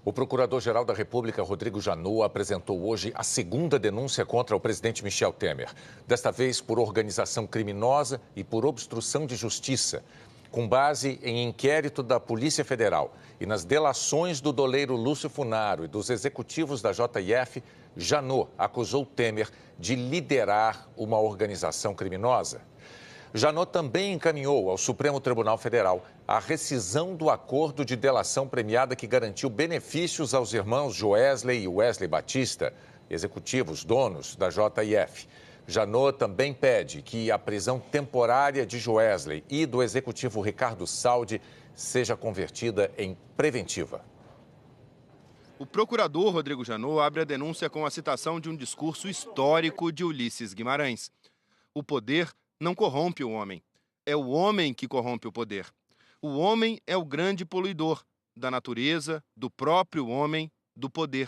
O Procurador-Geral da República, Rodrigo Janot, apresentou hoje a segunda denúncia contra o presidente Michel Temer. Desta vez por organização criminosa e por obstrução de justiça. Com base em inquérito da Polícia Federal e nas delações do doleiro Lúcio Funaro e dos executivos da JF, Janot acusou Temer de liderar uma organização criminosa. Janot também encaminhou ao Supremo Tribunal Federal a rescisão do acordo de delação premiada que garantiu benefícios aos irmãos Joesley e Wesley Batista, executivos donos da JF. Janot também pede que a prisão temporária de Joesley e do executivo Ricardo Saldi seja convertida em preventiva. O procurador Rodrigo Janot abre a denúncia com a citação de um discurso histórico de Ulisses Guimarães. O poder não corrompe o homem. É o homem que corrompe o poder. O homem é o grande poluidor da natureza, do próprio homem, do poder.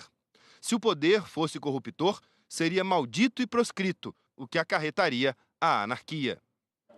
Se o poder fosse corruptor, seria maldito e proscrito, o que acarretaria a anarquia.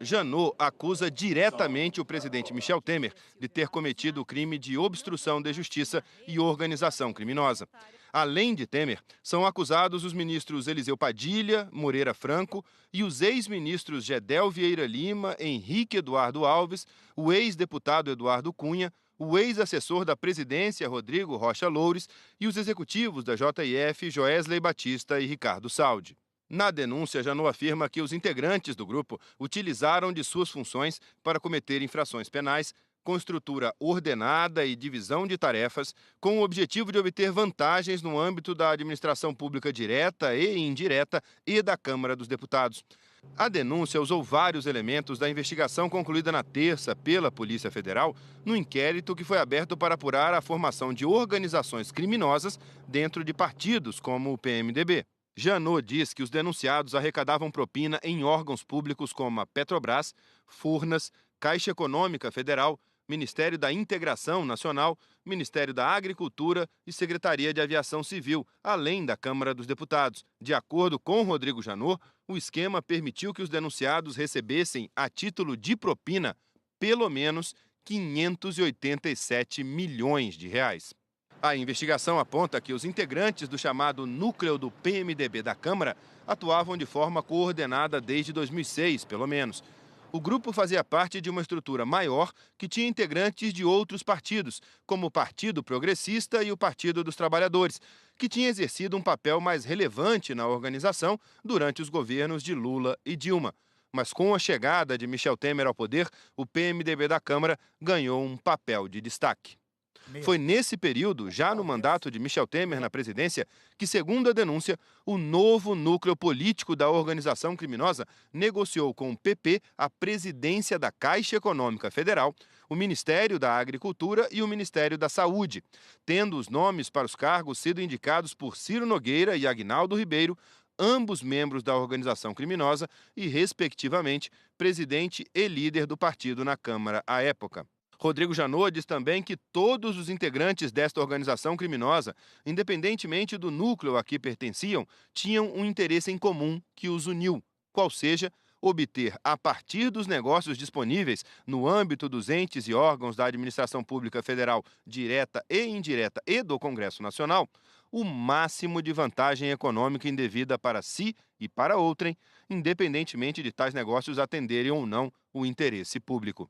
Janot acusa diretamente o presidente Michel Temer de ter cometido o crime de obstrução de justiça e organização criminosa. Além de Temer, são acusados os ministros Eliseu Padilha, Moreira Franco e os ex-ministros Gedel Vieira Lima, Henrique Eduardo Alves, o ex-deputado Eduardo Cunha, o ex-assessor da presidência Rodrigo Rocha Loures e os executivos da JF Joesley Batista e Ricardo Saldi. Na denúncia, Janot afirma que os integrantes do grupo utilizaram de suas funções para cometer infrações penais com estrutura ordenada e divisão de tarefas, com o objetivo de obter vantagens no âmbito da administração pública direta e indireta e da Câmara dos Deputados. A denúncia usou vários elementos da investigação concluída na terça pela Polícia Federal no inquérito que foi aberto para apurar a formação de organizações criminosas dentro de partidos como o PMDB. Janot diz que os denunciados arrecadavam propina em órgãos públicos como a Petrobras, Furnas, Caixa Econômica Federal, Ministério da Integração Nacional, Ministério da Agricultura e Secretaria de Aviação Civil, além da Câmara dos Deputados. De acordo com Rodrigo Janot, o esquema permitiu que os denunciados recebessem, a título de propina, pelo menos 587 milhões de reais. A investigação aponta que os integrantes do chamado núcleo do PMDB da Câmara atuavam de forma coordenada desde 2006, pelo menos. O grupo fazia parte de uma estrutura maior que tinha integrantes de outros partidos, como o Partido Progressista e o Partido dos Trabalhadores, que tinha exercido um papel mais relevante na organização durante os governos de Lula e Dilma. Mas com a chegada de Michel Temer ao poder, o PMDB da Câmara ganhou um papel de destaque. Foi nesse período, já no mandato de Michel Temer na presidência, que, segundo a denúncia, o novo núcleo político da organização criminosa negociou com o PP a presidência da Caixa Econômica Federal, o Ministério da Agricultura e o Ministério da Saúde, tendo os nomes para os cargos sido indicados por Ciro Nogueira e Aguinaldo Ribeiro, ambos membros da organização criminosa e, respectivamente, presidente e líder do partido na Câmara à época. Rodrigo Janot diz também que todos os integrantes desta organização criminosa, independentemente do núcleo a que pertenciam, tinham um interesse em comum que os uniu, qual seja, obter, a partir dos negócios disponíveis no âmbito dos entes e órgãos da administração pública federal, direta e indireta e do Congresso Nacional, o máximo de vantagem econômica indevida para si e para outrem, independentemente de tais negócios atenderem ou não o interesse público.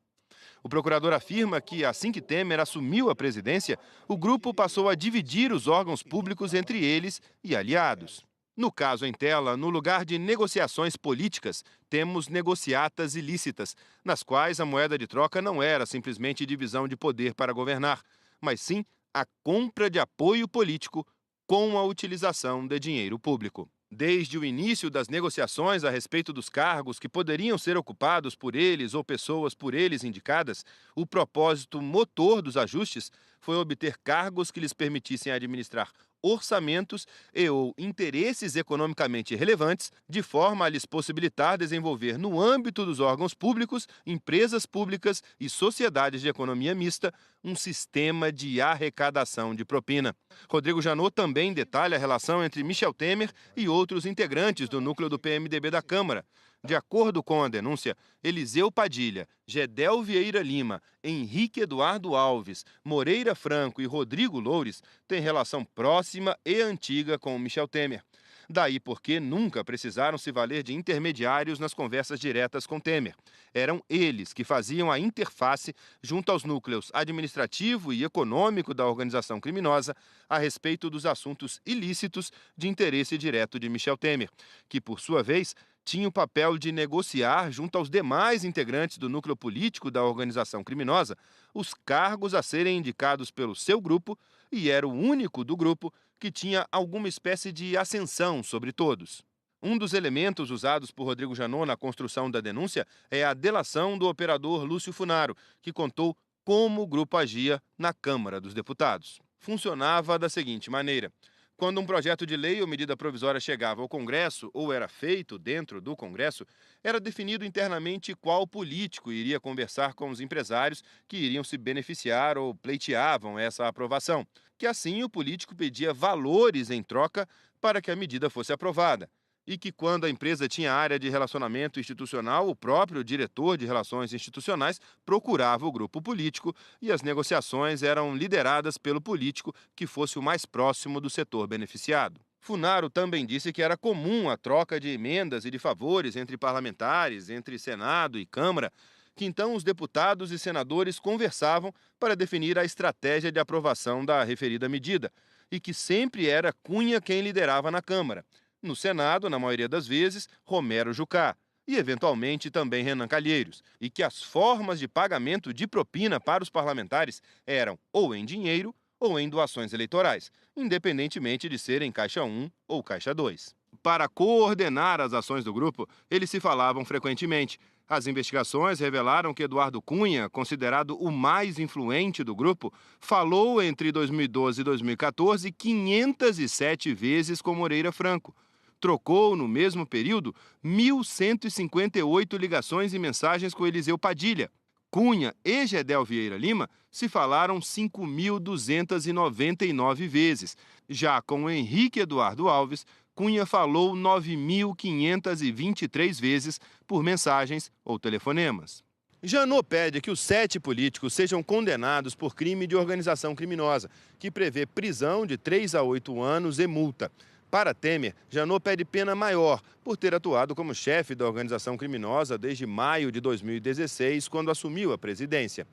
O procurador afirma que, assim que Temer assumiu a presidência, o grupo passou a dividir os órgãos públicos entre eles e aliados. No caso em tela, no lugar de negociações políticas, temos negociatas ilícitas, nas quais a moeda de troca não era simplesmente divisão de poder para governar, mas sim a compra de apoio político com a utilização de dinheiro público. Desde o início das negociações a respeito dos cargos que poderiam ser ocupados por eles ou pessoas por eles indicadas, o propósito motor dos ajustes foi obter cargos que lhes permitissem administrar orçamentos e ou interesses economicamente relevantes, de forma a lhes possibilitar desenvolver no âmbito dos órgãos públicos, empresas públicas e sociedades de economia mista um sistema de arrecadação de propina. Rodrigo Janot também detalha a relação entre Michel Temer e outros integrantes do núcleo do PMDB da Câmara. De acordo com a denúncia, Eliseu Padilha, Gedel Vieira Lima, Henrique Eduardo Alves, Moreira Franco e Rodrigo Loures têm relação próxima e antiga com Michel Temer. Daí porque nunca precisaram se valer de intermediários nas conversas diretas com Temer. Eram eles que faziam a interface junto aos núcleos administrativo e econômico da organização criminosa a respeito dos assuntos ilícitos de interesse direto de Michel Temer, que, por sua vez, tinha o papel de negociar junto aos demais integrantes do núcleo político da organização criminosa os cargos a serem indicados pelo seu grupo e era o único do grupo que tinha alguma espécie de ascensão sobre todos. Um dos elementos usados por Rodrigo Janot na construção da denúncia é a delação do operador Lúcio Funaro, que contou como o grupo agia na Câmara dos Deputados. Funcionava da seguinte maneira: quando um projeto de lei ou medida provisória chegava ao Congresso ou era feito dentro do Congresso, era definido internamente qual político iria conversar com os empresários que iriam se beneficiar ou pleiteavam essa aprovação, que assim o político pedia valores em troca para que a medida fosse aprovada. E que quando a empresa tinha área de relacionamento institucional, o próprio diretor de relações institucionais procurava o grupo político e as negociações eram lideradas pelo político que fosse o mais próximo do setor beneficiado. Funaro também disse que era comum a troca de emendas e de favores entre parlamentares, entre Senado e Câmara, que então os deputados e senadores conversavam para definir a estratégia de aprovação da referida medida, e que sempre era Cunha quem liderava na Câmara. No Senado, na maioria das vezes, Romero Jucá e, eventualmente, também Renan Calheiros, e que as formas de pagamento de propina para os parlamentares eram ou em dinheiro ou em doações eleitorais, independentemente de serem Caixa 1 ou Caixa 2. Para coordenar as ações do grupo, eles se falavam frequentemente. As investigações revelaram que Eduardo Cunha, considerado o mais influente do grupo, falou entre 2012 e 2014 507 vezes com Moreira Franco. Trocou, no mesmo período, 1.158 ligações e mensagens com Eliseu Padilha. Cunha e Gedel Vieira Lima se falaram 5.299 vezes. Já com Henrique Eduardo Alves, Cunha falou 9.523 vezes por mensagens ou telefonemas. Janot pede que os 7 políticos sejam condenados por crime de organização criminosa, que prevê prisão de 3 a 8 anos e multa. Para Temer, Janot pede pena maior por ter atuado como chefe da organização criminosa desde maio de 2016, quando assumiu a presidência.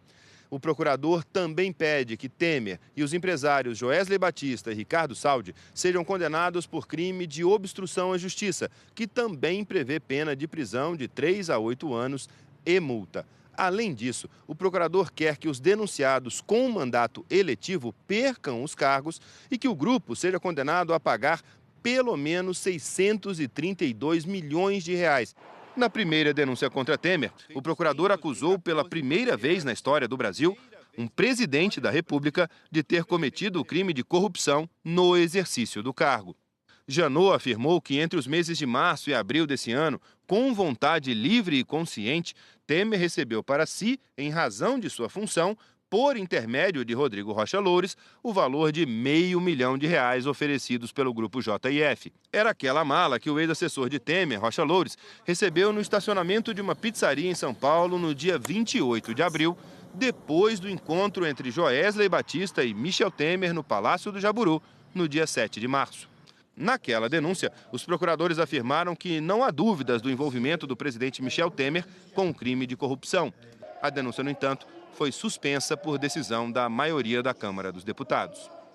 O procurador também pede que Temer e os empresários Joesley Batista e Ricardo Saldi sejam condenados por crime de obstrução à justiça, que também prevê pena de prisão de 3 a 8 anos e multa. Além disso, o procurador quer que os denunciados com mandato eletivo percam os cargos e que o grupo seja condenado a pagar pelo menos 632 milhões de reais. Na primeira denúncia contra Temer, o procurador acusou pela primeira vez na história do Brasil um presidente da República de ter cometido o crime de corrupção no exercício do cargo. Janot afirmou que entre os meses de março e abril desse ano, com vontade livre e consciente, Temer recebeu para si, em razão de sua função, por intermédio de Rodrigo Rocha Loures, o valor de R$500 mil oferecidos pelo grupo JIF. Era aquela mala que o ex-assessor de Temer, Rocha Loures, recebeu no estacionamento de uma pizzaria em São Paulo no dia 28 de abril, depois do encontro entre Joesley Batista e Michel Temer no Palácio do Jaburu, no dia 7 de março. Naquela denúncia, os procuradores afirmaram que não há dúvidas do envolvimento do presidente Michel Temer com o crime de corrupção. A denúncia, no entanto, foi suspensa por decisão da maioria da Câmara dos Deputados.